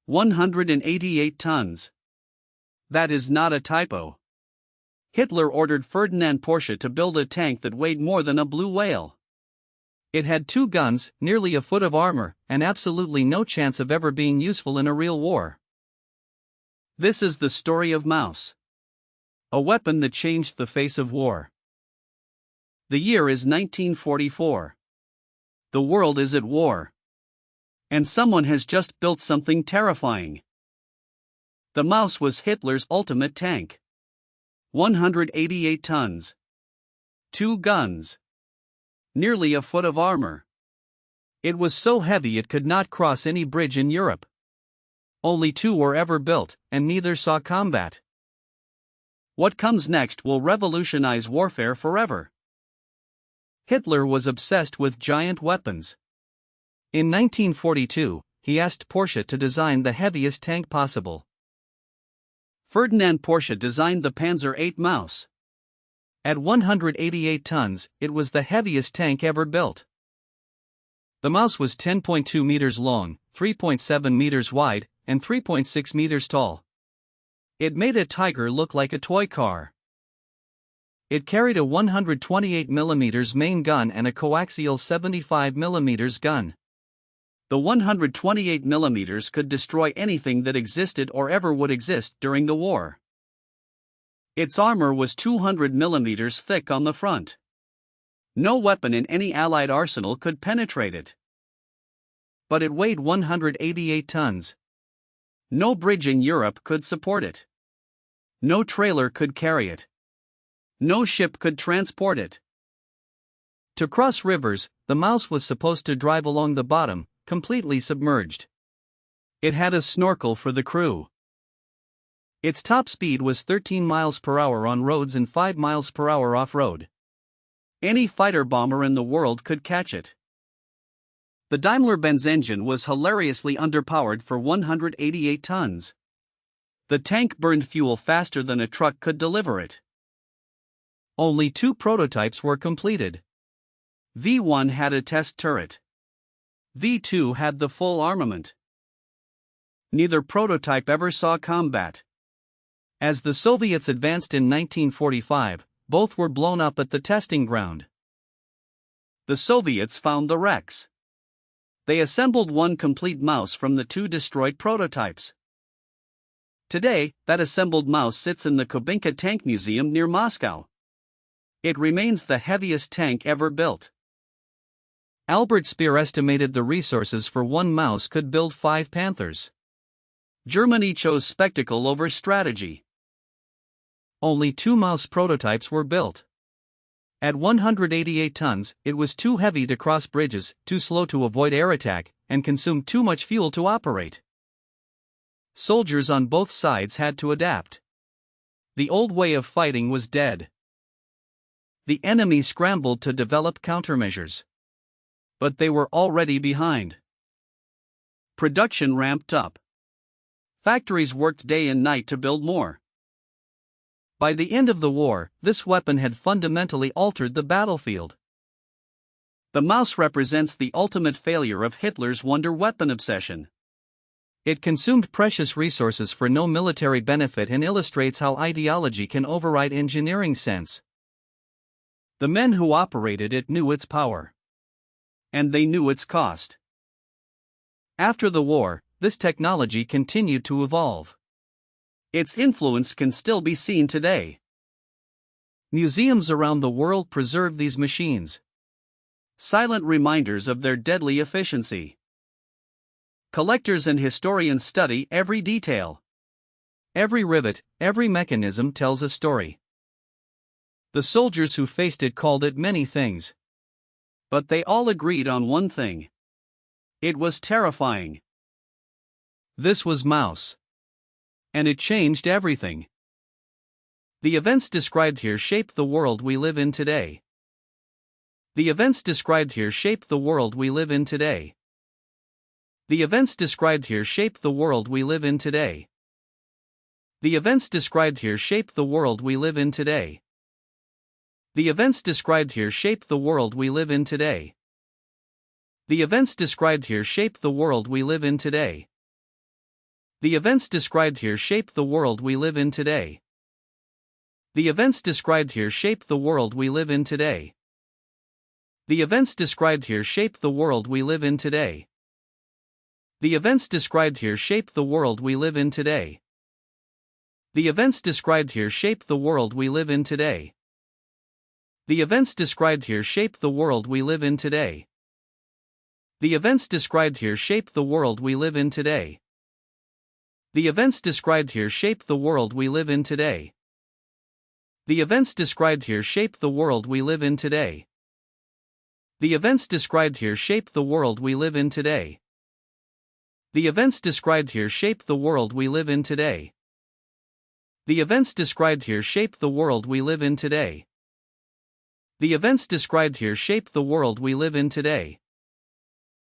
188 tons. That is not a typo. Hitler ordered Ferdinand Porsche to build a tank that weighed more than a blue whale. It had 2 guns, nearly a foot of armor, and absolutely no chance of ever being useful in a real war. This is the story of Maus. A weapon that changed the face of war. The year is 1944. The world is at war. And someone has just built something terrifying. The Maus was Hitler's ultimate tank. 188 tons. 2 guns. Nearly a foot of armor. It was so heavy it could not cross any bridge in Europe. Only 2 were ever built, and neither saw combat. What comes next will revolutionize warfare forever. Hitler was obsessed with giant weapons. In 1942, he asked Porsche to design the heaviest tank possible. Ferdinand Porsche designed the Panzer VIII Maus. At 188 tons, it was the heaviest tank ever built. The Maus was 10.2 meters long, 3.7 meters wide, and 3.6 meters tall. It made a Tiger look like a toy car. It carried a 128mm main gun and a coaxial 75mm gun. The 128mm could destroy anything that existed or ever would exist during the war. Its armor was 200mm thick on the front. No weapon in any Allied arsenal could penetrate it. But it weighed 188 tons. No bridge in Europe could support it. No trailer could carry it. No ship could transport it. To cross rivers, the Maus was supposed to drive along the bottom, completely submerged. It had a snorkel for the crew. Its top speed was 13 miles per hour on roads and 5 miles per hour off-road. Any fighter bomber in the world could catch it. The Daimler-Benz engine was hilariously underpowered for 188 tons. The tank burned fuel faster than a truck could deliver it. Only 2 prototypes were completed. V1 had a test turret. V2 had the full armament. Neither prototype ever saw combat. As the Soviets advanced in 1945, both were blown up at the testing ground. The Soviets found the wrecks. They assembled one complete Maus from the 2 destroyed prototypes. Today, that assembled Maus sits in the Kubinka Tank Museum near Moscow. It remains the heaviest tank ever built. Albert Speer estimated the resources for one Maus could build 5 Panthers. Germany chose spectacle over strategy. Only 2 Maus prototypes were built. At 188 tons, it was too heavy to cross bridges, too slow to avoid air attack, and consumed too much fuel to operate. Soldiers on both sides had to adapt. The old way of fighting was dead. The enemy scrambled to develop countermeasures. But they were already behind. Production ramped up. Factories worked day and night to build more. By the end of the war, this weapon had fundamentally altered the battlefield. The Maus represents the ultimate failure of Hitler's wonder weapon obsession. It consumed precious resources for no military benefit and illustrates how ideology can override engineering sense. The men who operated it knew its power. And they knew its cost. After the war, this technology continued to evolve. Its influence can still be seen today. Museums around the world preserve these machines. Silent reminders of their deadly efficiency. Collectors and historians study every detail. Every rivet, every mechanism tells a story. The soldiers who faced it called it many things. But they all agreed on one thing. It was terrifying. This was Maus. And it changed everything. The events described here shape the world we live in today. The events described here shape the world we live in today. The events described here shape the world we live in today. The events described here shape the world we live in today. The events described here shape the world we live in today. The events described here shape the world we live in today. The events described here shape the world we live in today. The events described here shape the world we live in today. The events described here shape the world we live in today. The events described here shape the world we live in today. The events described here shape the world we live in today. The events described here shape the world we live in today. The events described here shape the world we live in today. The events described here shape the world we live in today. The events described here shape the world we live in today. The events described here shape the world we live in today. The events described here shape the world we live in today. The events described here shape the world we live in today. The events described here shape the world we live in today.